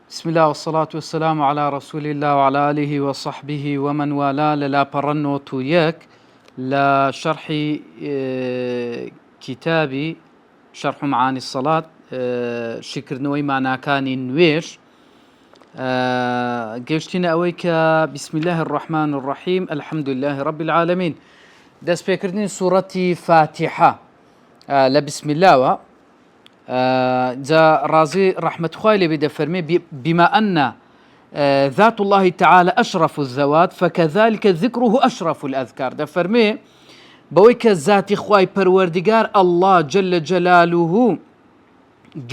بسم الله والصلاة والسلام على رسول الله وعلى آله وصحبه ومن والاه للا برنوت وياك لشرح كتابي شرح معاني الصلاة شكر نوي معنا كان نويش قيشتنا أويك بسم الله الرحمن الرحيم الحمد لله رب العالمين دس بكردين سورة فاتحة لبسم الله جا رازي رحمة خوالي بدا فرمي بما أن ذات الله تعالى أشرف الذوات فكذلك ذكره أشرف الأذكار دا فرمي بويك ذات خواي پروردگار الله جل جلاله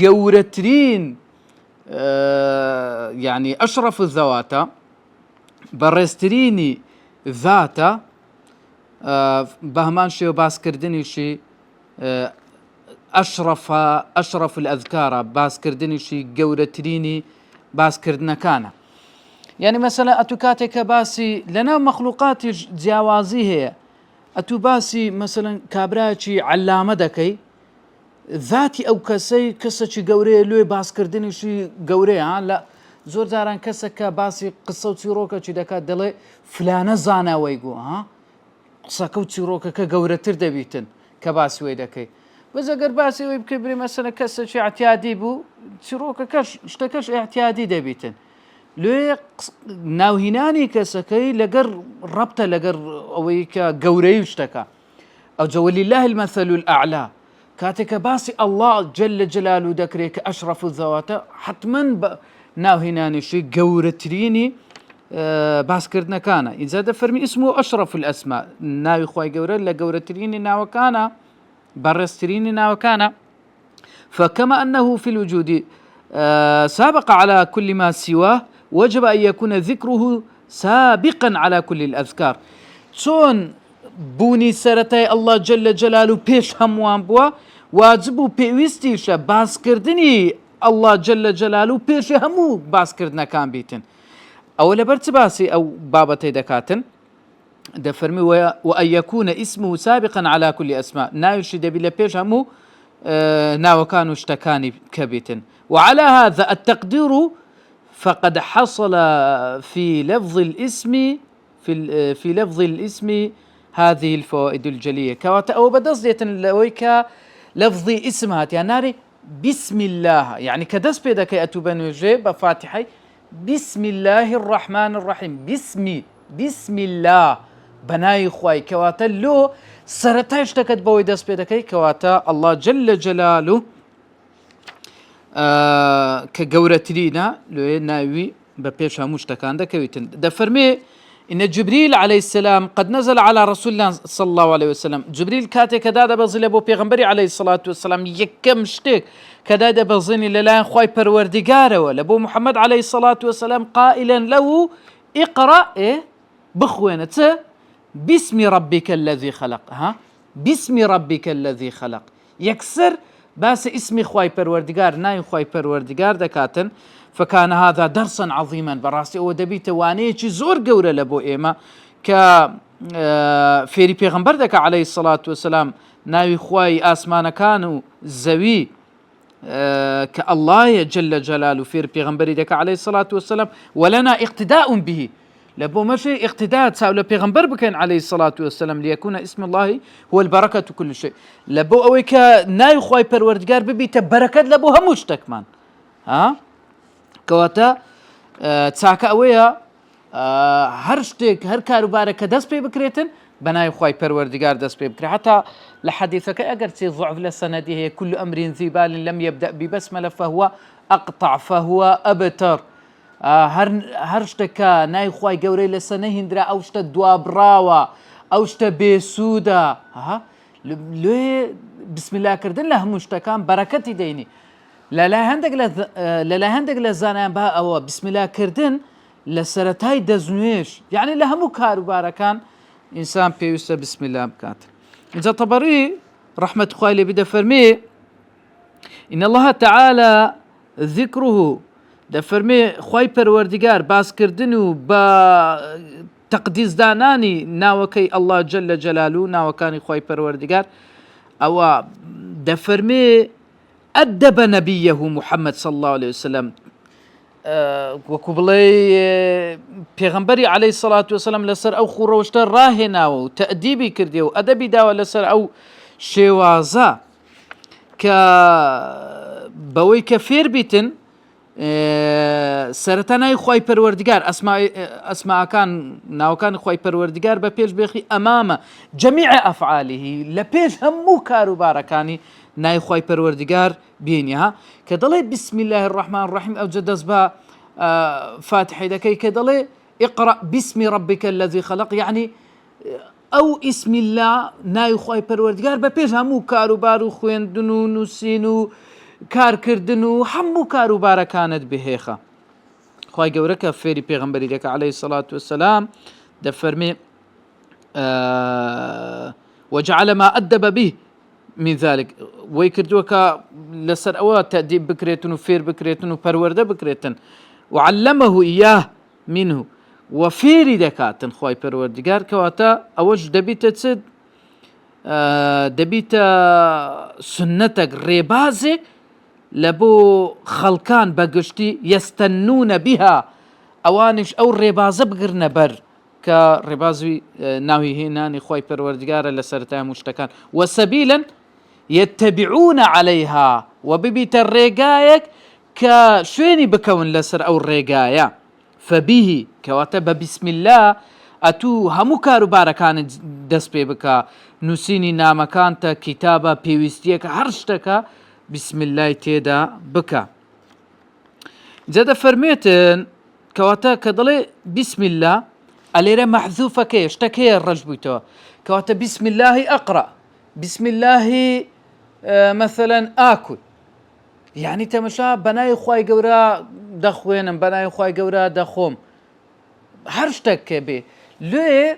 قورترين يعني أشرف الذوات برستريني ذاتا بهمان شي وباس كردني شي أشرف الأذكار باس كردني شي قورتريني باس كردنا كان يعني مثلا أتوكاتك باسي لنا مخلوقات جوازي هي أتو باسي مثلا كابراتي علامة دكي ذاتي أو كسي قوري لوي باس كردني شي قوري لا زور داران كسك باسي قصة وتيروكا شي دكات دلي فلانة زانا ويقو قصة وتيروكا كقورتر دبيتن كباسي ويدكي بس اگر باسي ويبكبري مثلا كسر شيء اعتيادي بو تشروك كش اشتكش اعتيادي دبيتن لو ناوهناني كسكي لقر ربطه لقر اويكا قوري اشتكى او جو لله المثل الاعلى كاتك باسي الله جل جلاله ذكرك اشرف الذوات حتما ناوهناني شيء قورتريني باس كردنا كان اذا دفرمي اسمه اشرف الاسماء ناوي خوي قوري لا قورتريني ناو كان برسترين وكان فكما أنه في الوجود سابق على كل ما سواه وجب أن يكون ذكره سابقا على كل الأذكار شون بوني سرتي الله جل جلاله بيش هموان بوا واجبو بيوستيش باس كردني الله جل جلاله بيش همو باس كردنا كان بيتن أولا برتباسي أو بابتي دكاتن دفرمي وأن يكون اسمه سابقا على كل أسماء نايشد بلا بيش همو ناو كانوا اشتكاني كبيتن وعلى هذا التقدير فقد حصل في لفظ الاسم في لفظ الاسم هذه الفوائد الجلية كواتا أو بدصدية لويكا لفظي اسمها يعني بسم الله يعني كدس بيدا كي أتوبان بفاتحي بسم الله الرحمن الرحيم بسم الله بناي خواي كواتا لو سرتاش تكت بوي دس بيدكي كواتا الله جل جلاله كقورترينا لو ناوي ببيشها مشتكان دكويتن دفرمي إن جبريل عليه السلام قد نزل على رسول الله صلى الله عليه وسلم جبريل كاتي كدادا بزيل أبو بيغمبري عليه الصلاة والسلام يكم شتك كدادا بزيني للاين خواي پروردگاره ولا أبو محمد عليه الصلاة والسلام قائلا له اقرأ بخوينة باسم ربك الذي خلق باسم ربك الذي خلق يكسر باس اسم خواي پروردگار ناي خواي پروردگار دكاتن فكان هذا درسا عظيما براسي او دبيت واني چي زور قورة لبو ايما ك فيري پیغمبر دك عليه الصلاة والسلام ناوي خواي آسمان كانوا زوي كالله جل جلاله فيري پیغمبري دك عليه الصلاة والسلام ولنا اقتداء به لبو ماشي اقتداء تساوي پیغمبر بكين عليه الصلاة والسلام ليكون اسم الله هو البركة كل شيء لبو اويك ناي خواي پروردگار ببيت بركة لبو هموش تكمان كواتا تساكا اويا هر شتك هر كاروبارك دس بي بكريتن بناي خواي پروردگار دس بي بكري حتى لحديثك اگر تي ضعف لسندي هي كل امر ذي بال لم يبدأ ببسملة فهو اقطع فهو ابتر هر شتكا ناي خواي قوري لسنه هندرا او شتا دوابراوا او شتا بيسودا لو بسم الله كردن له مشتكان بركتي ديني لا هندق لزانان بها او بسم الله كردن لسرتاي دزنويش يعني لهمو كارو باركان انسان بيوستا بسم الله بكات اذا طبري رحمة خوالي بدا فرمي ان الله تعالى ذكره دفرمي خواي پروردگار باس كردنو با تقديس داناني ناوكي الله جل جلاله ناوكاني خواي پروردگار او دفرمي أدب نبيه محمد صلى الله عليه وسلم وەکو بڵێ پێغەمبەری عەلەیهی سەڵات وەسەلام لەسەر ئەو خوڕەوەشتە ڕاهێناوە و تەئدیبی کردێ و ئەدەبی داوە لەسەر ئەو شێوازە کە بەوەی کە فێر بیتن سەرەتا ناوی خوای پەروەردگار ئەسماءەکان ناوەکانی خوای پەروەردگار بە پێش بێخی ئەمامە جەمیع ئەفعالیه لە پێش هەموو کاروبارەکانی ناوی خوای پەروەردگار بینی ها کە دەڵێ بسم الله الرحمن الرحیم ئەو جە دەست بە فاتحی دەکەی کە دەڵێ اقرأ باسم ربك الذي خلق يعني ئەو ئیسم الله ناوی خوای پەروەردگار بە پێش هەموو کاروبار و خوێندن و نووسین و کارکردن و هەموو کاروبارەکانت بهێخە خوای گەورە کە فێری پێغەمبەری دەکە عەلەیهی سەڵات وەسەلام دەفەرمێ وجعل ما أدب به من ذلك وەی کردووە کە لەسەر ئەوە تەئدیب بکرێتن و فێر بکرێتن و پەروەردە بکرێتن وعلمه إياه منه وفێری دەکاتن خوای پەروەردگار کەواتە ئەوەش دەبیتە چ دەبیتە سنەتێک ڕێبازێک لە بۆ خەڵکان بەگشتی یەستەنونە بیها ئەوانش ئەو ڕێبازە بگرنە بەر کە ڕێبازی ناوی هێنانی خوای پەروەردگارە لە سەرەتای هەموو شتەکان وسەبیلەن یەتەبیعونە عەلەیها و ببیتە ڕێگایەک کە شوێنی بکەون لەسەر ئەو ڕێگایە فەبیهی کەواتە بە بسم الله ئەتوو هەموو کاروبارەکانت دەست پێ بکە نووسینی نامەکانتە کتابە پێویستیەکە هەر شتەکە بسم الله تێدا بکە جا دەفەرمێتن کەواتە کە دەڵێ بسم الله ئەلێرە مەحذوفەکەیە شتەکەیە ڕەش بوویتەوە کەواتە بسم الله ئەقرأ بسم الله مثلا ئاکل یعنی تەمەشا بەناوی خوای گەورە دەخوێنم بەناوی خوای گەورە دەخۆم هەر شتێک بێ لێ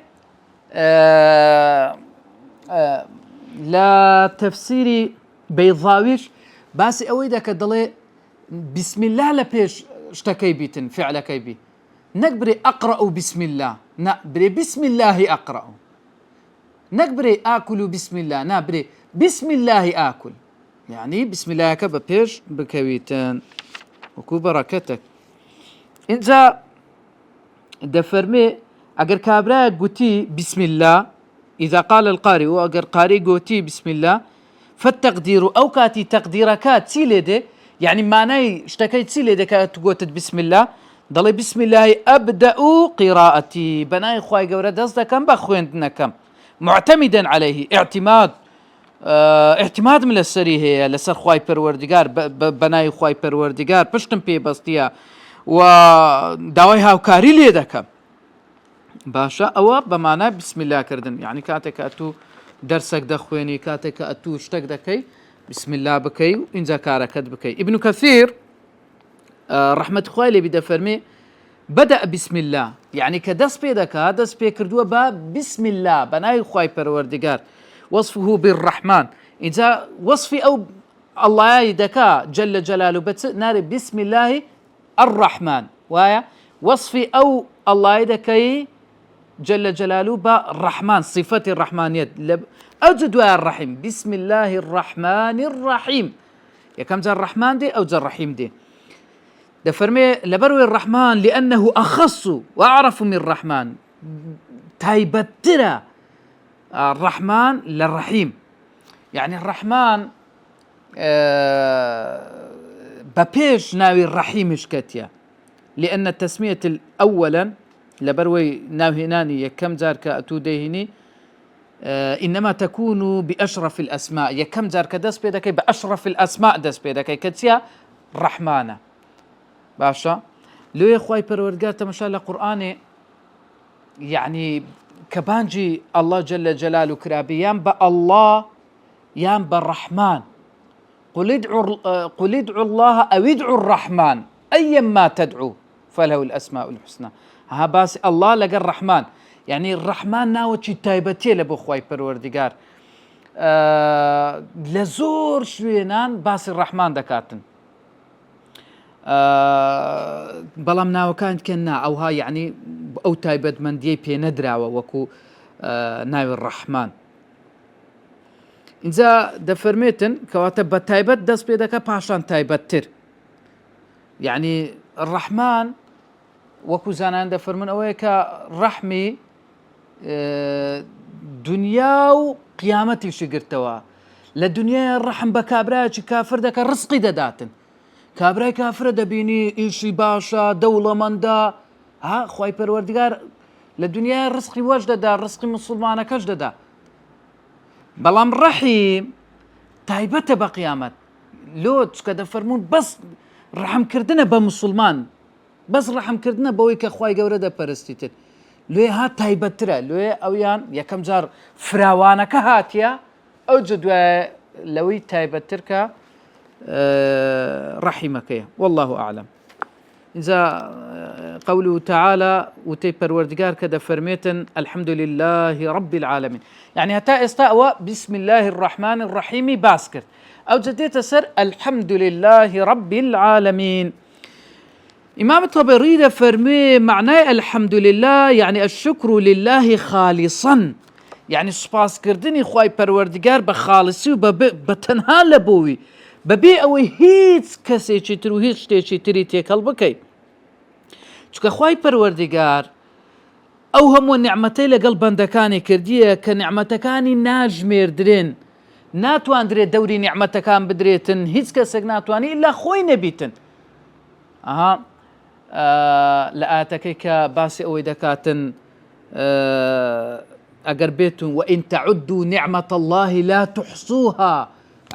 لە تەفسیری بەیضاویش باسی ئەوەی دەکە دەڵێ بسم الله لە پێش شتەکەی بیتن فعلەکەی بی نەک برێ ئەقرأ و بسم الله نا برێ بسم الله ئەقرأ نەک برێ ئاکل و بسم الله نا برێ بسم الله ئاکل يعني بسم الله كبا بيش بكويتان وكو بركتك انزا دفرمي اگر كابرا قوتي بسم الله اذا قال القارئ واگر قارئ قوتي بسم الله فالتقدير او كاتي تقديركات سيليدي يعني معناي اشتكيت سيليدي كات قوتت بسم الله ضلي بسم الله ابدا قراءتي بناي خواي قورا دزدا كم بخويندنا كم معتمدا عليه اعتماد من السري هي لسر خواي پروردگار بناي خواي پروردگار پشتم پی بستيا و داوای هاوکاری لێ دەکەم باشە ئەوە بەمانای بسم الله کردن يعني کاتێک ئەتوو دەرسێک دەخوێنی کاتێک کە ئەتوو شتێک دەکەی بسم الله بکەی و ئینجا کارەکەت بکەی ابن كثير رحمة خوای لێ دەفەرمێ بدأ بسم الله يعني کە دەست پێ دەکات دەست پێ کردووە بە بسم الله بەناوی خوای پەروەردگار وصفه بالرحمن إذا وصفي أو الله يدكا جل جلاله بس ناري بسم الله الرحمن ويا وصفي أو الله يدكي جل جلاله بالرحمن صفة الرحمانية أوجد الرحيم بسم الله الرحمن الرحيم يا كم ذا الرحمن دي أو ذا الرحيم دي ده فرمي لبروي الرحمن لأنه أخص وأعرف من الرحمن تايبترا الرحمن للرحيم يعني الرحمن ببيش ناوي الرحيم شكتيا لأن التسمية الأولا لبروي ناوهناني يكم زار كأتو ديهني إنما تكون بأشرف الأسماء يكم زار كدس بيدك بأشرف الأسماء دس بيدك كتيا رحمانة باشا لو يا خوي پروردگار تمشى القرآن يعني كبانجي الله جل جلاله كرابي يام بالله يام بالرحمن قل ادعوا الله أو ادعوا الرحمن أيما تدعو فله الأسماء الحسنى ها باس الله لقى الرحمن يعني الرحمن ناوتشي تايبتي لبو خوي پروردگار لزور شوينان باس الرحمن دكاتن بەڵام ناوەکان کەنا ئەوها یعنی ئەو تایبەتمەندیەی پێ نەدراوە وەکو ناوی ڕەحمان اینجا دەفەرمێتن کەواتە بە تایبەت دەست پێ دەکە پاشان تایبەتتر یعنی الرحمن وەکو زانایان دەفەرمون ئەوەیە کە ڕەحمی دنیا و قیامەتیشی گرتەوە. لە دنیای ڕەحم بە کابرایەکی کافر دەکە ڕزقی دەداتن، کابرای کافرە دەبینی ئیشی باشە دەوڵەمەندە، خوای پەروەردگار لە دنیای ڕزقی وەش دەدا، ڕزقی موسڵمانەکەش دەدا. بەڵام ڕەحیم تایبەتە بە قیامەت لۆ چکە دەفەرمون بەس ڕەحمکردنە بە موسڵمان، بەس ڕەحمکردنە بەوەی کە خوای گەورە دەپەرستیتر، لێ هات تایبەتترە، لێ ئەویان یەکەم جار فراوانەکە هاتیە ئەو جدوایە لەوەی تایبەتتر کە ڕەحیمەکەیە. والله أعلم. إذا قوله تعالى وتي پروردگار كده فرميتن الحمد لله رب العالمين، يعني هتا استأوى بسم الله الرحمن الرحيم باسكر أو جديت سر الحمد لله رب العالمين. إمام الطبري ده فرمي معناه الحمد لله يعني الشكر لله خالصا، يعني سپاس كردني خواي پروردگار بخالصي وبتنها لبوي ببي أوي هيت كسي چترو هيت شتي تري تيكل بكي چونکە خوای پەروەردگار ئەو هەموو نیعمەتەی لەگەڵ بەندەکانی کردیە کە نیعمەتەکانی ناژمێردرێن، ناتواندرێت دەوری نیعمەتەکان بدرێتن، هیچ کەسێک ناتوانێت ئیلا خۆی نەبیتن. لە ئاەتەکەی کە باسی ئەوەی دەکاتن ئەگەر بێتون وئین تەعودوا نعمەة الله لا تحصوها،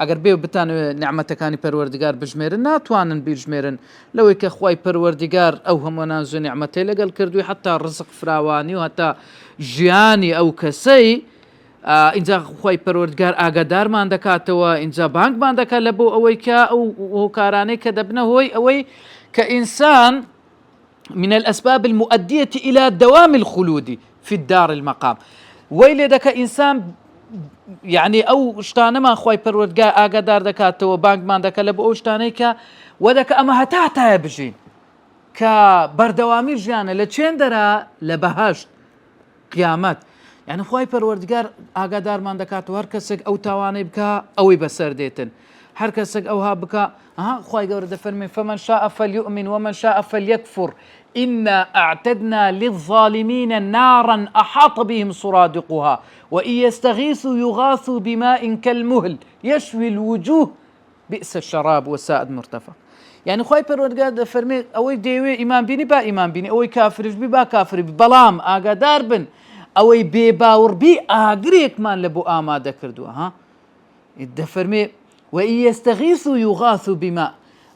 ئەگەر بێ بتان نیعمەتەکانی پەروەردگار بژمێرن ناتوانن بیژمێرن، لەوەی کە خوای پەروەردگار ئەو هەموو ناز و نیعمەتەی لەگەڵ کردووی حتا ڕزق فراوانی و هەتا ژیانی ئەو کەسەی اینجا خوای پەروەردگار ئاگادارمان دەکاتەوە، اینجا بانگمان دەکات لە بۆ ئەوەی کە ئەو هۆکارانەی کە دەبنە هۆی ئەوەی کە ئینسان من الأسباب المؤدية إلى دوام الخلود في الدار المقام، ويلي دەکە ئینسان يعني ئەو شتانەمان خوای پەروەردگار ئاگادار دەکاتەوە بانگمان دەکات لە بۆ ئەو شتانەی کە وەدەکە ئەمە هەتایە بژین کە بەردەوامی ژیانە لە چێندەرە لە بەهەشت قیامەت. يعني خوای پەروەردگار ئاگادارمان دەکاتەوە هەر کەسێک ئەو تاوانەی بکە ئەوەی بەسەر دێتن، هەر کەسێک ئەوها بکە خوای گەورە دەفەرمێ فمن شاء فليؤمن ومن شاء فليكفر إنا أعتدنا للظالمين نارا أحاط بهم سرادقها وإن يستغيثوا يغاثوا بماء كالمهل يشوي الوجوه بئس الشراب وساءت مرتفق. يعني خوای پەروەردگار دەفەرمێ ئەوەی دەیەوێ ئیمان بینی با ئیمان بینی، ئەوەی کافرش بی با کافر بی، بەڵام ئاگادار بن ئەوەی بێباوەڕبی ئاگرێکمان لە بۆ ئامادە کردووە. دەفەرمێ وإن يستغيثوا يغاثوا بماء،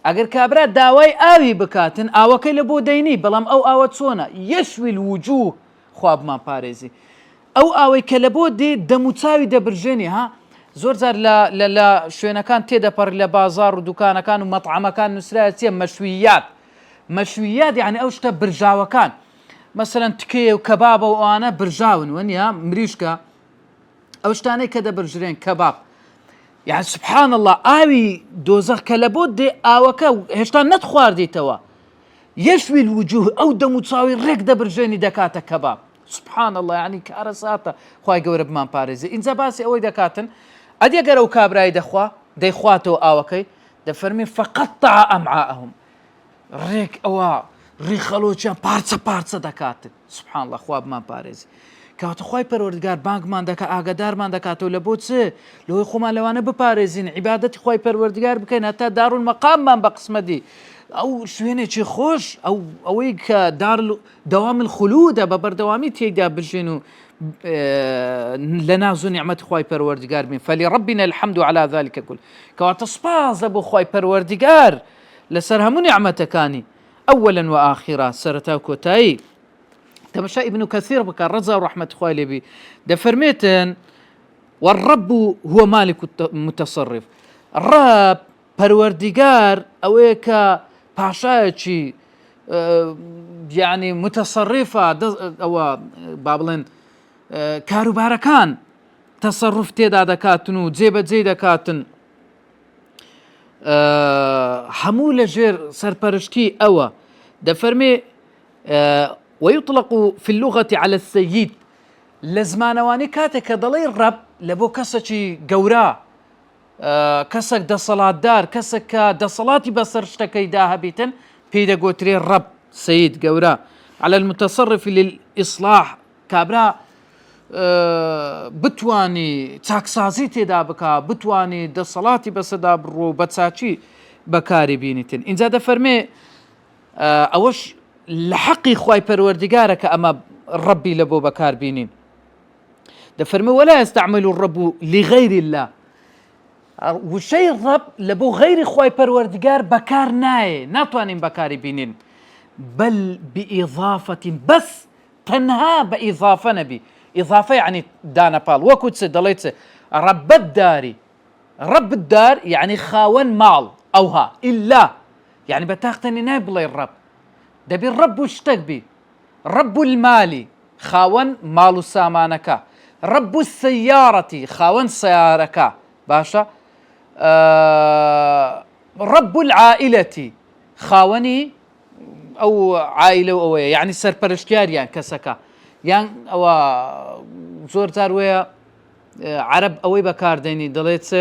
ئەگەر کابرا داوای ئاوی بکاتن ئاوەکەی لە بۆ دەینی، بەڵام ئەو ئاوە چۆنە یەشوی الوجوه، خوابمان پارێزی ئەو ئاوەی کە لە بۆ دێ دەموچاوی دەبرژێنی. زۆر جار لە شوێنەکان تێدەپەڕ لە بازار و دوکانەکان و مەطعەمەکان نووسرایە چیە مەشویات، مەشویات یعنی ئەو شتە برژاوەکان، مەسەلەن تکێ و کەبابە و ئەوانە برژاون وەنیا مریشکە ئەو شتانەی کە دەبرژرێن کەباب. يعني سبحان الله ئاوی دۆزەخ کە لە بۆ دێ ئاوەکە هێشتا نەتخواردیتەوە یەشوی الوجوه ئەو دەموچاوی ڕێک دەبرژێنی دەکاتە کەباب. سبحان الله يعني کارە ساتە خوای گەورە بمان پارێزی. اینجا باسی ئەوەی دەکاتن ئەدیەگەر ئەو کابرای دەیخواتەوە ئاوەکەی دەفەرمی فقطع ئەمعاءهم، ڕێک ئەوە ڕیخەلۆچیان پارچە پارچە دەکاتن. سبحان الله خوا بمان پارێزی. کەواتە خوای پەروەردگار بانگمان دەکات ئاگادارمان دەکاتەوە لە بۆ چ لەوەی خۆمان لەوانە بپارێزین عیبادەتی خوای پەروەردگار بکەین هەتا دارولمەقاممان بە قسمەتی ئەو شوێنێکی خۆش ئەوەی کە دەوام الخلودە بە بەردەوامی تێیدا بژین و لە ناز و نیعمەتی خوای پەروەردگار بین. فلربنا الحمد على ذلك كل، کەواتە سپاس بۆ خوای پەروەردگار لەسەر هەموو نیعمەتەکانی ئەوەلا وآخرا سەرەتا و کۆتایی. تمشى ابن كثير بك الرزا ورحمة خوالي بي دفرميتن والرب هو مالك المتصرف، الرب پروردگار اويكا باشايتشي يعني متصرفة او بابلن كاروباركان تصرف تيدا دكاتن و جيبة جيدا كاتن حمولة جير سرپرشتي او دفرمي ويطلق في اللغة على السيد لزمانواني كاتك دلي الرب لبو كسكي قورا كسك دا صلاة دار كسك دا صلاتي بسرشتكي داها بيتن بيدا قوتري الرب سيد قورا على المتصرف للإصلاح كابرا بتواني تاكسازي تيدا بكا بتواني دا صلاتي بسدا برو بتساچي بكاري بينيتن إن زاد فرمي أوش لحقي خواي پروردگارك أما ربي لبو بكار بينين دا فرمي ولا يستعمل الرب لغير الله وشي الرب لبو غير خواي پروردگار بكار ناي ناتوانين بكاري بينين بل بإضافة بس تنها بإضافة نبي إضافة يعني دانا بال وكوتس دليتس رب الداري رب الدار يعني خاون مال أوها إلا يعني بتاختني نابلي الرب دبي الرب وشتك بي رب المال خاون مال سامانك رب السيارة خاون سيارك باشا رب العائلة خاوني أو عائلة أو يعني سرپرشتيار يعني كسكا يعني أو زور تاروية عرب أوي بكار ديني دليتس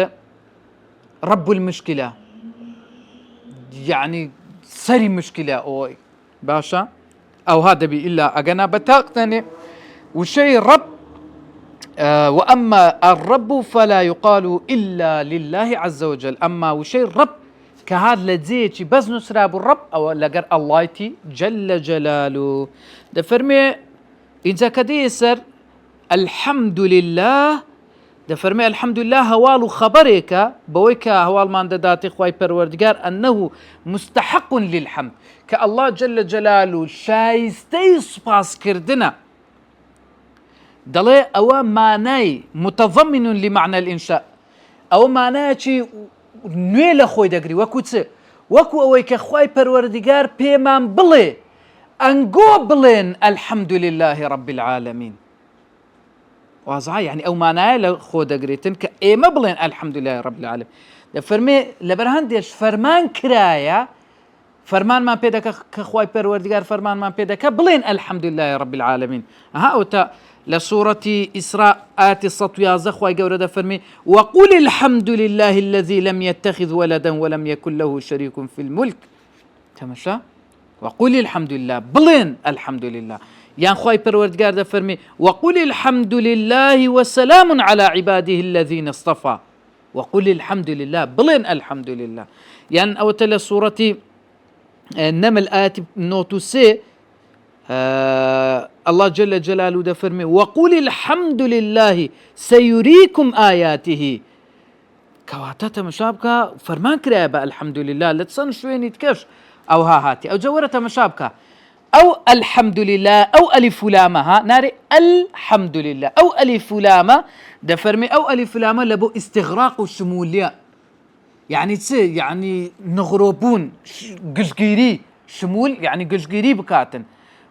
رب المشكلة يعني سري مشكلة أوي باشا أو هذا بي إلا أجنا بتاقتني وشيء رب وأما الرب فلا يقال إلا لله عز وجل أما وشيء الرب كهذا لدزيتي بس نسراب الرب أو لقر الله تي جل جلاله ده فرمي إذا كديسر الحمد لله ده فرمي الحمد لله هوالو خبرك بويكا هوال ما داتي خواي پروردگار أنه مستحق للحمد كالله جل جلاله شايستي سباس كردنا دلي أو معناي متضمن لمعنى الإنشاء أو معناي شي نويل خوي دقري وكو أويك خواي پروردگار بيمان بلي أنقو بلين الحمد لله رب العالمين واضحة يعني أو معناها لخو دقريتن كإيما بلين الحمد لله رب العالمين فرمي لبرهان ديش فرمان كرايا فرمان ما بيدك كخواي پروردگار فرمان ما بيدك بلين الحمد لله رب العالمين ها أوتا لسورة إسراء آت السطويا زخواي قورة فرمي وقل الحمد لله الذي لم يتخذ ولدا ولم يكن له شريك في الملك تمشى وقل الحمد لله بلين الحمد لله يعني خواي پروردگار ده فرمي وقل الحمد لله وسلام على عباده الذين اصطفى وقل الحمد لله بلين الحمد لله يعني أوتل سورة النمل آيات نوتو سي الله جل جلاله ده فرمي وقل الحمد لله سيريكم آياته كواتتا مشابكة فرمان كريبا الحمد لله لتسان شوين يتكش أو هاتي أو جورة مشابكة أو الحمد لله أو ألف لامها ناري الحمد لله أو ألف لامة ده فرمي أو ألف لامة لبو استغراق الشمولية يعني يعني نغربون قشقيري شمول يعني قشقيري بكاتن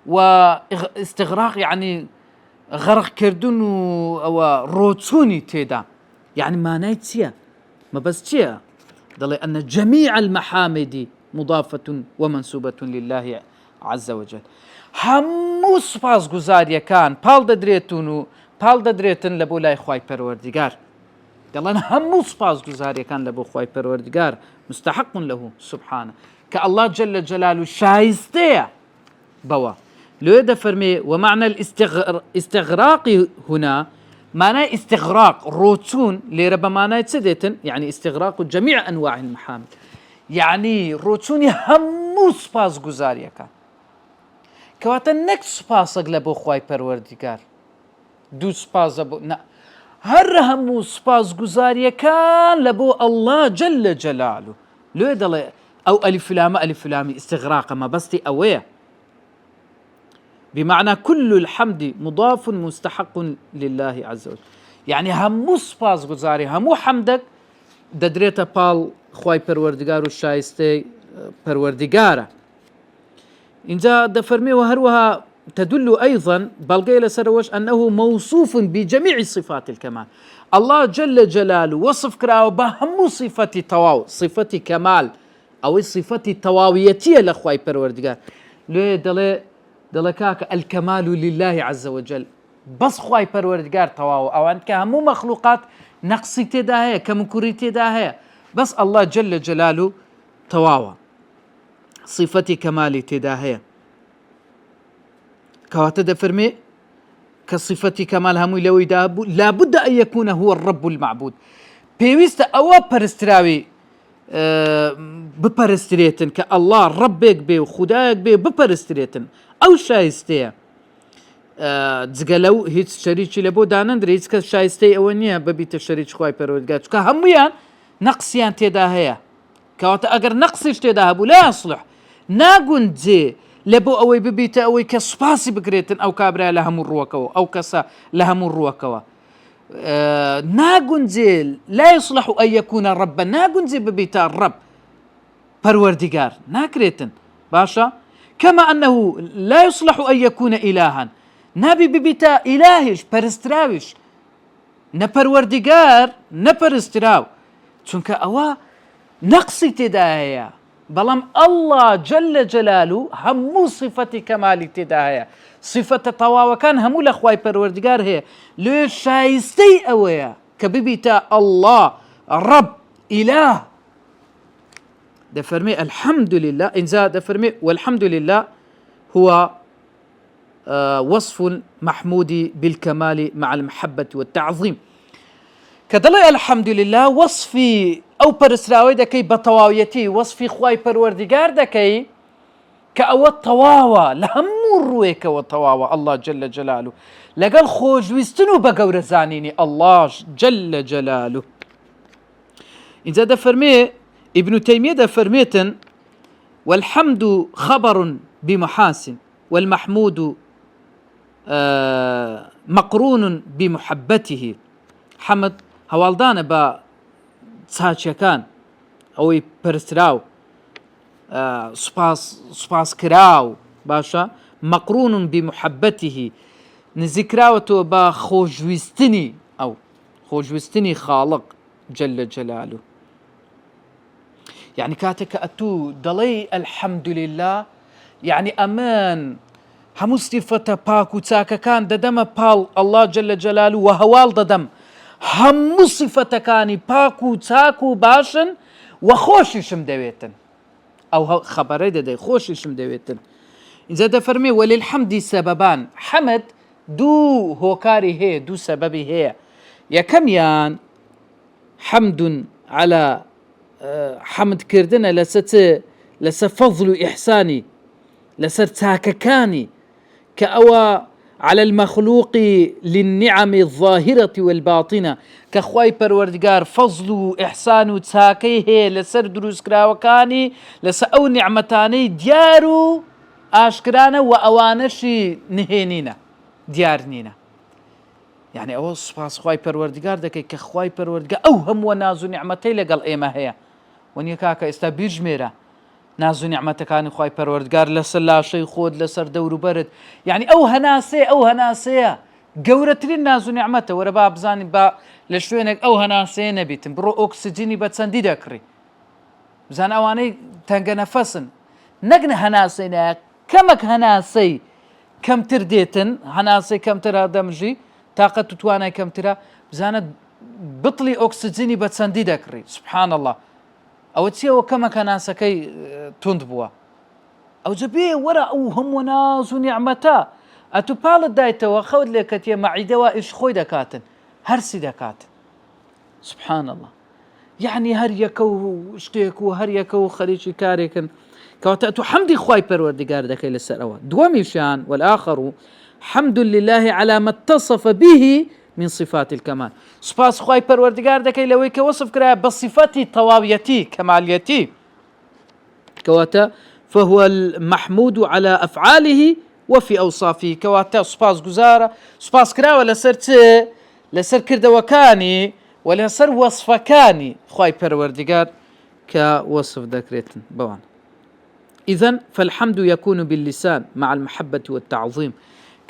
واستغراق يعني غرق كردون أو روتسوني تيدا يعني ما نايتسيا ما بس تيا ضل أن جميع المحامد مضافة ومنسوبة لله عز وجل همو سپاس گزاريا كان پال ددريتونو پال ددريتن لبو لاي خواي پروردگار دلان همو سپاس گزاريا كان لبو خواي پروردگار مستحق له سبحانه كالله جل جلاله شايستيا بوا لو يدا فرمي ومعنى الاستغراق هنا معنى استغراق روتون لرب معنى تسديتن يعني استغراق جميع انواع المحامد يعني روتوني همو سپاس گزاريا كان كواتا نك سپاسك لبو خواي پروردگار دو سپاس لبو نا هر همو سپاس گزاريا كان لبو الله جل جلاله لو يدل او الف لام استغراق ما بستي اويه بمعنى كل الحمد مضاف مستحق لله عز وجل يعني همو سپاس گزاري همو حمدك ددريتا پال خواي پروردگار الشايستي پروردگاره إنجا دفرمي وهروها تدل أيضا بلغي سروش أنه موصوف بجميع صفات الكمال الله جل جلاله وصف كراو بهم صفة تواو صفة كمال أو صفة تواويتية لأخواي پروردگار ليه دلكاك الكمال لله عز وجل بس خواي پروردگار تواو أو أنك همو مخلوقات نقصي تداهي كمكوري تداهي بس الله جل جلاله تواو صفة كمال تداهية كواتا فرمي كصفة كمال هموي لو يدابو لابد أن يكون هو الرب المعبود بيويست أو برستراوي بپەرسترێتن کە الله ڕەبێک بێ و خودایەک بێ بپەرسترێتن ئەو شایستەیە جگە لەو هیچ شەریکی لە بۆ دانەندرێ هیچ کەس شایستەی ئەوە نییە ببیتە شەریک خوای پەروەردگار چونکە هەموویان نەقسیان تێدا هەیە کەواتە ئەگەر نەقسیش تێدا هەبوو لا یەصلح ناگونجێ لە بۆ ئەوەی ببیتە ئەوەی کە سوپاسی بگرێتن ئەو کابرا لە هەموو ڕووەکەوە ئەو کەسە لە هەموو ڕووەکەوە ناگونجێ لا يصلح أن يكون ربا ناگونجێ ببیتە ڕەب پەروەردگار ناکرێتن باشە كما أنه لا يصلح أن يكون إلها نابي ببيتا إلهش پەرستراویش نەپەروەردگار نەپەرستراو چونکە ئەوە نەقسی تێدا هەیە بەڵام الله جل جلاله هەموو صفەتی کەمالی تێدا هەیە صفەتە تەواوەکان هەموو لە خوای پەروەردگار هەیە لێ شایستەی ئەوەیە کە ببیتە الله رب إله دەفەرمێ الحمد لله ئینجا دەفەرمێ والحمد لله هو وصف محمود بالكمال مع المحبة والتعظيم كدلي الحمد لله وصفي أو برسراوي دكي بطواويتي وصفي خواي پروردگار دكي كأو الطواوة لهمور رويك والطواوة الله جل جلاله لقال خوج ويستنو بقور زانيني الله جل جلاله إذا دفرمي ابن تيمية دفرميتن والحمد خبر بمحاسن والمحمود مقرون بمحبته حمد هەواڵدانە بە چاچەکان ئەوەی پەرستراو سوپاس کراو باشە مەقڕون بمحبته نزیکراوەتەوە بە خۆشویستنی ئەو خۆشویستنی خاڵق جل جلاله يعني كاتك أتو دلي الحمد لله يعني أمان همو صفة باكو تاكا كان ددم بال الله جل جلاله وهوال ددم همو صفة كاني باكو تاكو باشن وخوششم دويتن أو خبري دي خوششم دويتن إذا دفرمي وللحمد سببان حمد دو هوكاري هي دو سببي هي يا كم يان حمد على حمد كردنا لس فضل إحساني لسر تاككاني كأوا على المخلوق للنعم الظاهرة والباطنة كخواي پروردگار فضل إحسان تاكيه لسر دروس كراوكاني لس أو نعمتاني ديارو آشكرانا وأوانشي نهينينا ديارنينا يعني أو سباس خواي پروردگار دكي كخواي پروردگار أو هم ونازو نعمتي لقل إيما هي ونيكاكا استا بيجميرا نازو نعمتكاني خواي پروردگار لسر لاشي خود لسر دورو برد يعني أو هناسية قورترين نازو نعمته ورا باب زاني با لشوينك أو هناسية نبيتن برو أكسجيني بتسندي دكري بزان أواني تنقى نفسن نقن هناسينا كمك هناسي كم ترديتن هناسي كم ترى دمجي طاقة تتوانا كم ترى بزانت بطلي أكسجيني بتسندي دكري سبحان الله أو تسيو كما كان سكي تندبوا أو جبيه ورا أو هم وناس ونعمتا أتبال دايتا وخود لك يا معيدة إيش خوي دكاتن هرسي دكاتن سبحان الله يعني هريكو اشتيكو هريكو خليشي كاريكن كواتأتو حمدي خواي پروردگار دكي للسروا دوامي شان والآخر حمد لله على ما اتصف به من صفات الكمال سباس خواي پروردگار دكي لويك وصف كرا بصفاتي طواويتي كماليتي كواتا فهو المحمود على أفعاله وفي أوصافه كواتا سباس جزارة سباس كرا ولا لسر كردوكاني ولا سر وصفكاني خواي پروردگار كوصف ذكرتن بوان إذن فالحمد يكون باللسان مع المحبة والتعظيم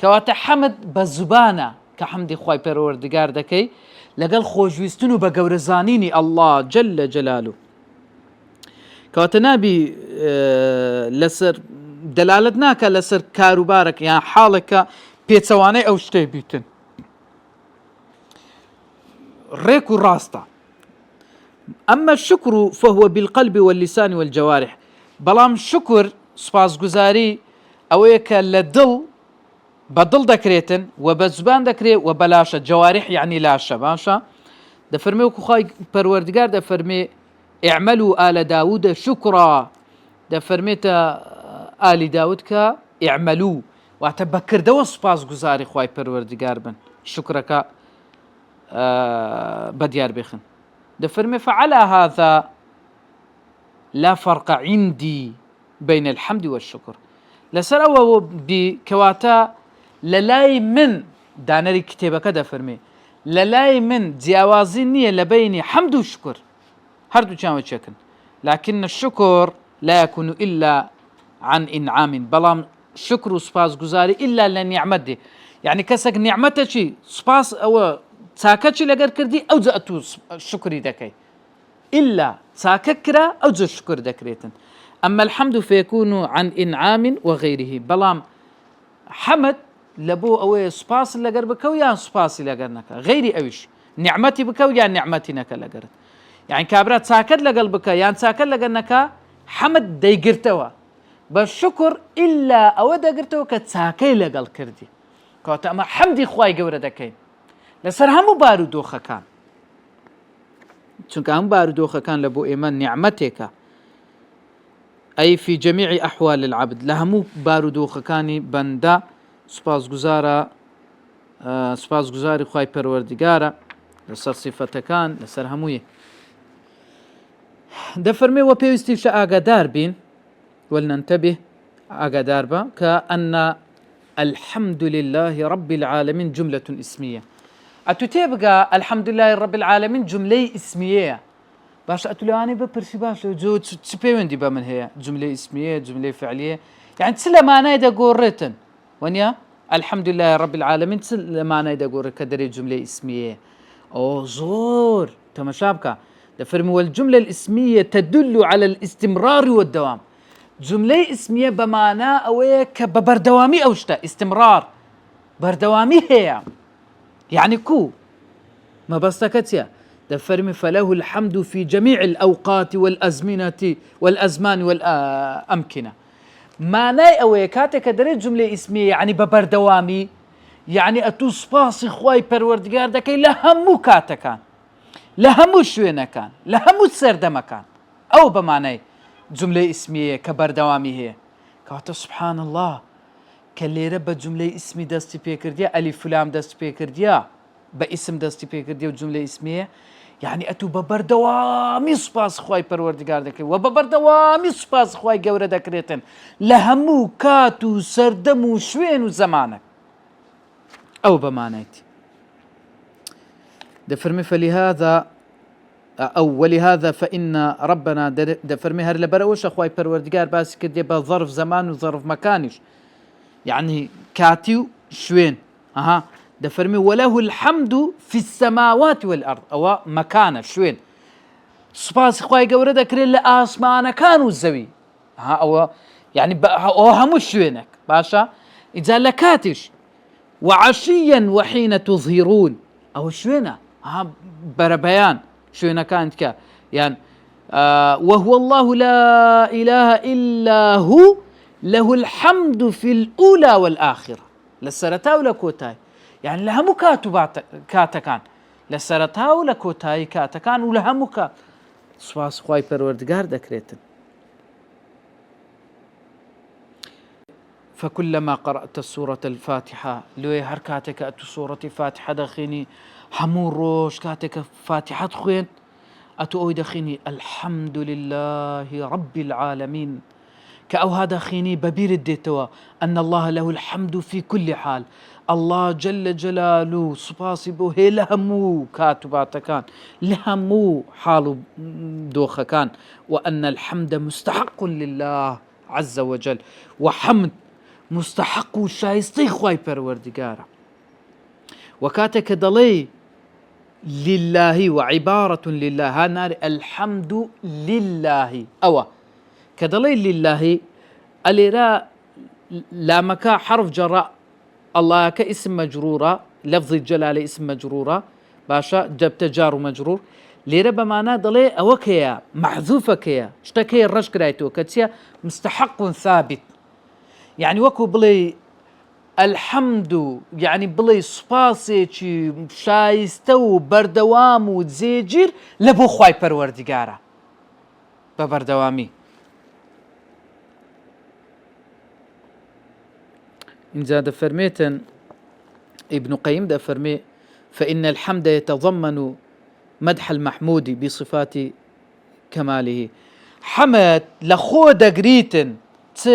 كواتا حمد بزبانة كحمد خواي پروردگار دكي لقل خوجويستنو بقورزانيني الله جل جلاله كواتا نابي لسر دلالتناك لسر كاروبارك يعني حالك بيتسواني أو شتي بيتن ريكو راستا أما الشكر فهو بالقلب واللسان والجوارح بەڵام شکر سوپاسگوزاری ئەوەیە کە لە دڵ بەدڵ دەکرێتن و بە زبان دەکرێت و بەلاشە جوارح یعنی لاشە باشە دەفەرمێ وەکو خوای پەروەردگار دەفەرمێ اعملوا آل داود شكرا دەفەرمێتە ئالی داود کە اعملوا واتە بەکردەوە سوپاسگوزاری خوای پەروەردگار بن شکرەکە بەدیار بێخن دەفەرمێ فعلى هذا لا فرق عندي بين الحمد والشكر لەسەر ئەوە کەواتە لە لای من دانەری کتێبەکە دەفەرمێ لە لای من جیاوازی نییە لە بینی حەمد و شکر هەردووچیان چێکن لكن الشكر لا يكون إلا عن إنعام بەڵام شکر و سوپاسگوزاری إلا لە نیعمەت دێ یعنی کەسێک نیعمەتە چی سوپاس ئەوە چاکەچی لەگەر کردی ئەو جا ئەتوو شکری دەکەی إلا چاکە کرا ئەو جا شکر دەکرێتن أما الحمد فيكون عن إنعام وغيره بەڵام حەمد لەبۆ ئەوەیە سوپاس لەگەر بکە و یان سوپاسی لەگەر نەکە غەیری ئەویش نیعمەتی بکە و یان نیعمەتی نەکە لەگەرت یعنی کابرا چاکەت لەگەڵ بکە یان چاکەت لەگەر نەکە حەمد دەیگرتەوە بە شکر ئیلا ئەوە دەگرتەوە کە چاکەی لەگەڵ کردی کەواتە ئەمە حەمدی خوای گەورە دەکەین لەسەر هەموو بارودۆخەکان چونکە هەموو بارودۆخەکان لە بۆ ئێمە نیعمەتێکە أي في جميع أحوال العبد لهمو بارودۆخەکانی بەندە سوپاسگوزاری خوای پەروەردگارە لەسەر سیفەتەکان لەسەر هەموویە دەفەرمێ وە پێویستیشە ئاگادار بین ولننتبه ئاگادار بە کە أن الحمد لله رب العالمين جملة اسمية ئەتو تێبگە الحمد لله رب العالمين جملەی اسمیەیە باش ئەتولوانی بپرسی باش جۆ چ پەیوەندی بە من هەیە جملەی اسمیە جملەی فعلیە یعنی چ لە مانای دەگۆڕێتن وەنیا الحمد لله رب العالمين چ لە مانای دەگۆڕێت کە دەرێ جملەی اسمیە ئەو زۆر تەماشا بکە دەفەرمی والجملة الاسمية تدل على الاستمرار والدوام جملەی اسمیە بەمانە ئەوەیە کە بە بەردەوامی ئەو شتە استمرار بەردەوامی هەیە يعني كو ما بستكتيا دفرمي فله الحمد في جميع الأوقات والأزمنة والأزمان والأمكنة ما ناي أويكاتك دريت جملة اسمية يعني ببردوامي يعني أتوسباس خواي پروردگار دكي لهمو كاتكان لهمو شوينة كان لهمو سردما كان أو بمعنى جملة اسمية كبردوامي هي كاتا سبحان الله كالليرة بجملة اسمي دستي بيكرديا ألف لام دستي بيكرديا باسم دستي بيكرديا وجملة اسمية يعني أتو ببردوامي سباس خواي پروردگار دكري وببردوامي سباس خواي گورة دكريتن لهمو كاتو سردمو شوين وزمانك أو بمعنيتي دفرمي فلهذا أو ولهذا فإن ربنا دفرمي هر لبروش خواي پروردگار باس كرديا بظرف زمان وظرف مكانش يعني كاتيو شوين دفرمي وله الحمد في السماوات والأرض أو مكانه شوين سباس خواي قورة دكري لآسمان كانوا الزوي أو يعني أو همو شوينك باشا إذا لكاتش وعشيا وحين تظهرون أو شوينة بربيان شوينة كانت كا يعني وهو الله لا إله إلا هو له الحمد في الأولى والآخرة لسرتا ولا كوتاي يعني لهمو كاتكان لسرتا ولا كوتاي كاتكان ولهمو كات سواس خواي پروردگار دكريتن فكلما قرأت سورة الفاتحة لوي هركاتك أتو سورة فاتحة دخيني حمور روش كاتك فاتحة خوين أتو أوي دخيني الحمد لله رب العالمين كأو هذا خيني ببير الديتوا أن الله له الحمد في كل حال الله جل جلاله سباسي بو هي لهمو كاتباتكان لهمو حالو دوخكان وأن الحمد مستحق لله عز وجل وحمد مستحق شايستي خواي پروردگارا وكاتك دلي لله وعبارة لله هانار الحمد لله أوه كدليل لله الإراء لا مكا حرف جراء الله كاسم مجرورة لفظ الجلالة اسم مجرورة باشا جبت جار مجرور لێرە بەمانە دەڵێ ئەوەکەیە محذوفەکەیە شتەکەی ڕەش کرایەوە کە چیە مستحق ثابت يعني وەکو بڵێ الحەمد يعني بڵێ سوپاسێکی شایستە و بەردەوام و جێگیر لە بۆ خوای پەروەردیگارە بە بەردەوامی. اینجا دەفەرمێتن ابن قيم دەفەرمێ فإن الحمد يتضمن مدح المحمود بصفات كماله. حمد لخو دەگریتن چ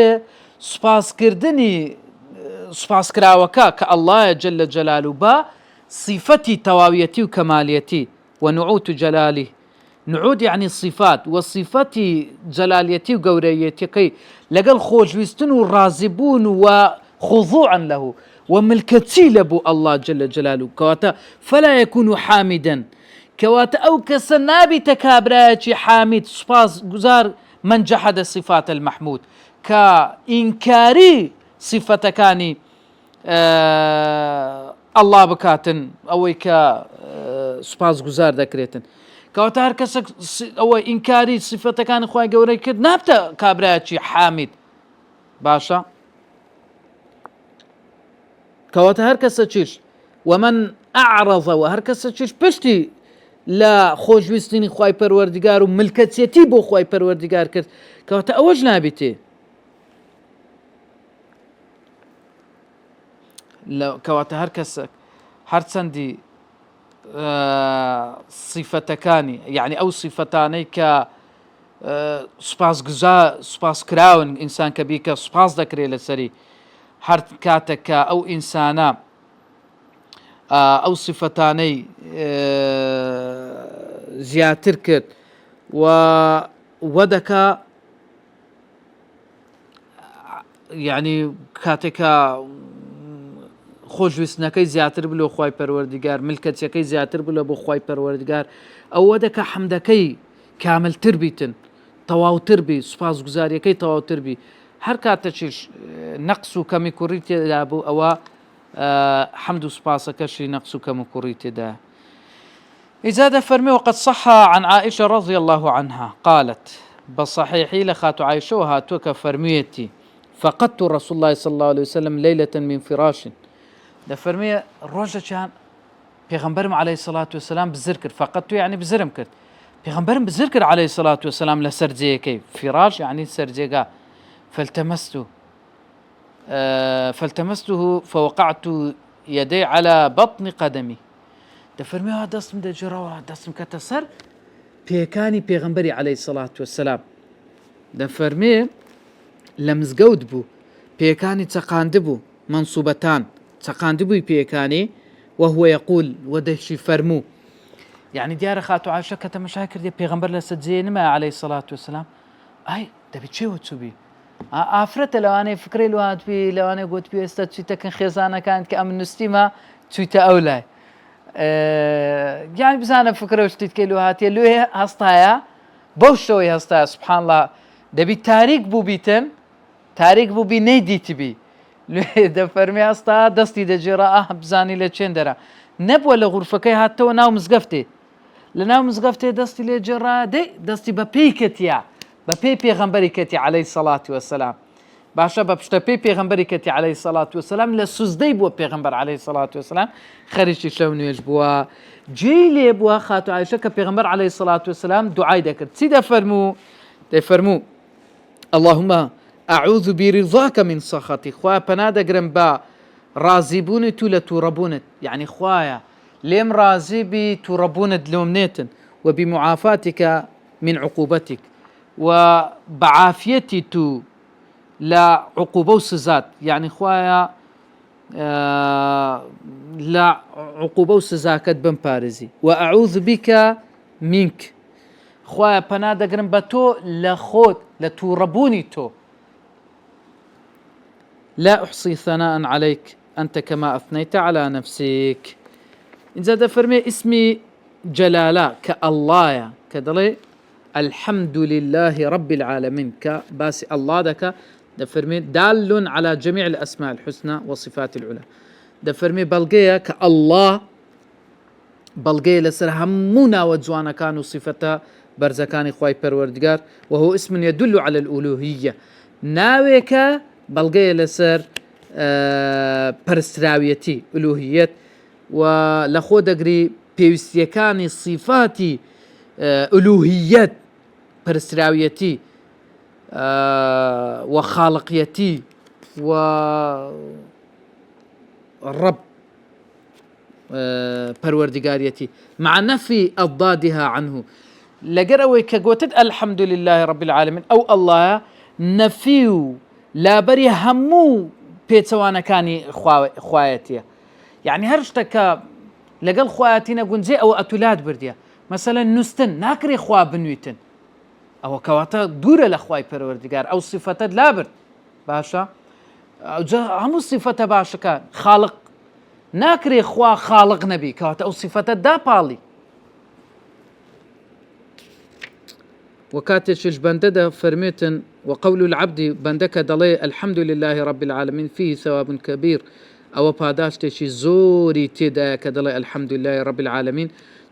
سوپاسکردنی سوپاسکراوەکە کە الله جل جلاله با صفەتی تەواویەتی و کەمالیەتی ونعوت جلاله. نعود يعني الصفات وصفەتی جلالیەتی و گەورەیەتیەکەی لەگەڵ خۆشویستن و ڕازیبوون و خضوعا له وملكتي لبو الله جل جلاله كواتا فلا يكون حامدا كواتا أو كسنابي تكابراتي حامد سباس جزار من جحد صفات المحمود كإنكاري صفة كاني الله بكاتن أو سباس جزار ذكريتن كواتا هركس أو إنكاري صفة كان خواي جوري كد نابتا كابراتي حامد باشا كواتە هەر کەسە چیش ومن أعرض و هەر کەسە چیش پشتی لە خۆشویستنی خوای پەروەردیگار و ملکەتیەتی بۆ خوای پەروەردیگار کرد کەواتە ئەوەش نابێتێ کەواتە هەر کەسە هەرچەندی صیفەتەکانی یعنی ئەو صیفەتانەی کە سوپاسکراون ئینسان کە بیکە سوپاس دەکرێت لەسەری هەر کاتێککە ئەو ئینسانە ئەو صفتانەی زیاتر کرد وەدەکە یعنی کاتێکە خۆشویستنەکەی زیاتر بلۆ خوای پەروەردیگار ملکەتیەکەی زیاتر بلۆ بۆ خوای پەروەردیگار ئەو وەدەکە حەمدەکەی کاملتر بیتن تەواوتر بی سوپاسگوزاریەکەی تەواوتر بی هەر کاتە چیش نەقص و کەمی کوڕی تێدا بوو ئەوە حەمد و سوپاسەکەشی نەقص و کەم و کوڕی تێدا. إذا دفرمي وقد صح عن عائشة رضي الله عنها قالت بصحيحي لخات عائشة وهاتوك فرميتي فقدت رسول الله صلى الله عليه وسلم ليلة من فراش دفرمي الرجل كان پیغمبرم عليه الصلاة والسلام بزركر فقدت يعني بزرم كرت پیغمبرم بزركر عليه الصلاة والسلام لسرجيكي فراش يعني سرجيكا فالتمسته فوقعت يدي على بطن قدمي دفرمي هذا دستم دجرا دستم كتسر بيكاني بيغمبري عليه الصلاة والسلام دفرمي لمزقود بو بيكاني تقاندبو منصوبتان تقاندبو بيكاني وهو يقول ودهشي فرمو يعني ديار خاتو عائشة كتا مشاكر دي بيغمبر لسجين ما عليه الصلاة والسلام اي دبي تشي وتسوبي ئافرەتە لەوانەیە فکرەی لەوات پێی لەوانەیە گوت پێویستە چیتەکەن خێزانەکان کە ئەم نووسیمە چویتە ئەو لای گیان بزانە فکرە شتیت کە لێ هاتیە لێ هەستایە بەو شەوەی هەستایە سوبحان الله دەبی تاریک بوو بیتن تاریک بوو بی نەیدیتبی لێ دەفەرمی هەستا دەستی دەجێڕا بزانی لە چێن دەرە نەبووە لە غورفەکەی هاتەوە ناو مزگەفتێ لە ناو مزگەفتێ دەستی لێ جێڕا دەی دەستی بە پێی کەتیە بەپێی پێغەمبەری کەتی عليه الصلاة والسلام باشە بە پشتە پێی پێغەمبەری کەتی عليه الصلاة والسلام لە سوزدەی بووە پێغەمبەر عليه الصلاة والسلام خەریکی شەو نوێژ بووە جێی لێ بووە خاتو عایشە کە پێغەمبەر عليه الصلاة والسلام دوعای دەکرد چی دەفەرموو اللهم أعوذ برضاك من سخطك خوا پەنا دەگرم بە ڕازیبوونی تو لە تووڕەبوونت یعنی خوایە لێم ڕازی بی تووڕەبوونت لۆم نێتن وبمعافاتك من عقوبتك وبعافيتي تو لا عقوبة وسزات يعني خوايا لا عقوبة وسزاكت بن بارزي وأعوذ بك منك خوايا بنادا قرن بتو لخود لتوربوني تو لا أحصي ثناء عليك أنت كما أثنيت على نفسك إن زاد فرمي اسمي جلالة كالله كدلي الحمد لله رب العالمين كباس الله دك دفرمي دال على جميع الأسماء الحسنى وصفات العلى دفرمي بلقيا كالله بەڵگەیە لەسەر هەموو ناوە جوانەکان و صفەتە بەرزەکانی خوای پەروەردگار وهو اسم يدل على الألوهية ناوێکە بەڵگەیە لەسەر پەرستراویەتی ئولوهیەت و لە خۆ دەگری پێویستیەکانی صفاتی ئولوهیەت پەرستراویەتی و خاڵقیەتی و ڕەب پەروەردگاریەتی مع نفي أضدادها عنه لەگەر ئەوەی کە گوتت الحمد لله رب العالمين ئەو ئەڵڵایە نەفی و لابەری هەموو پێچەوانەکانی خوایەتیە یعنی هەر شتەکە لەگەڵ خوایەتی نەگونجێ ئەوە ئەتولات بردیە مەسەلەن نووسن ناکرێ خوا بنویتن ئەوە کەواتە دوورە لە خوای پەروەردگار ئەو صفەتت لابرد باشە هەموو صفەتە باشەکان خاڵق ناکرێ خوا خاڵق نەبی کەواتە ئەو صفەتە داپاڵی وكاتش بندده فرميتن وقول العبد بندك دلي الحمد لله رب العالمين فيه ثواب كبير او باداشتشي زوري تيدا كدلي الحمد لله رب العالمين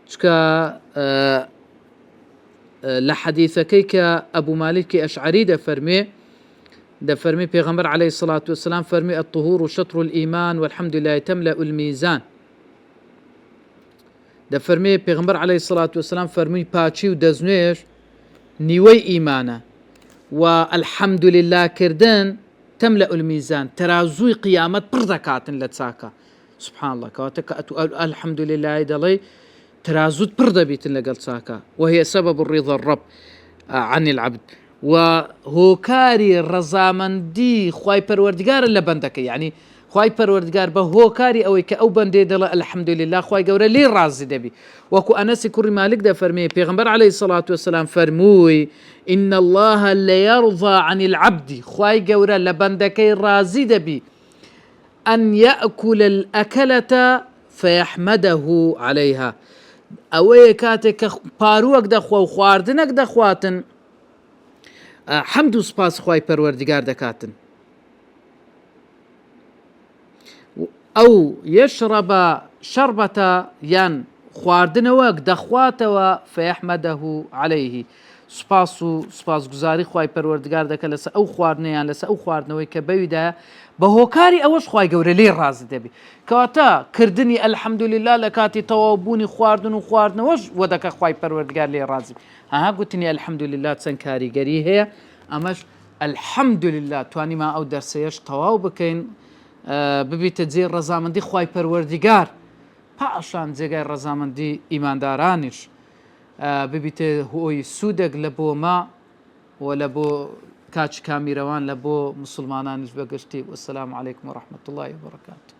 شكا لحديثك ابو مالك اشعري ده فرمي پیغمبر عليه الصلاة والسلام فرمي الطهور شطر الإيمان والحمد لله تملأ الميزان ده فرمي پیغمبر عليه الصلاة والسلام فرمي پاچی و دزنوش نیوەی ئیمانە و الحمد لله کردن تملأ الميزان ترازوی قیامەت پڕ دەکاتن لە چاکە سبحان الله کەواتە کە الحمد لله دەڵێ ترازوت پڕ دەبیتن لەگەڵ چاکە وهي سبب الرضا الرب عن العبد و هۆکاری ڕەزامەندی خوای پەروەردگارە لە بەندەکە یعنی خوای پەروەردگار بە هۆکاری ئەوەی کە ئەو بەندێ دەڵێ الحمد لله خوای گەورە لێ ڕازی دەبی وەکو ئەنەسی کوڕی مالک دەفەرمێ پێغەمبەر عەلەیهی الصەلاة والسلام فەرمووی إن الله ليرضى عن العبد خوای گەورە لە بەندەکەی ڕازی دەبی أن يأكل الأكلة فيحمده عليها ئەوەیە کاتێک کە پارووەک دەخوا و خواردنەک دەخواتن حەمد و سپاس خوای پەروەردگار دەکاتن ئەو يشرب شربة یان خواردنەوەک دەخواتەوە فيحمده عليه سپاس و سپاسگوزاری خوای پەروەردگار دەکە لەسەر ئەو خواردنەیان لەسەر ئەو خواردنەوەی کە بەویدایە بە هۆکاری ئەوەش خوای گەورە لێ ڕازی دەبی کەواتە کردنی الحمد لله لە کاتی تەواوبوونی خواردن و خواردنەوەش وە دەکە خوای پەروەردگار لێ ڕازی ها گوتنی الحمد لله چەند کاریگەری هەیە ئەمەش الحمد لله توانیمان ئەو دەرسەیەش تەواو بکەین ببیتە جێ ڕەزامەندی خوای پەروەردگار پاشان جێگای ڕەزامەندی ئیماندارانیش ببیتە هۆی سوودێک لە بۆ ما و لە بۆ کاچ کامیرەوان لە بۆ مسلمانانیش بەگشتی والسلام علیکم ورحمة الله وبركاته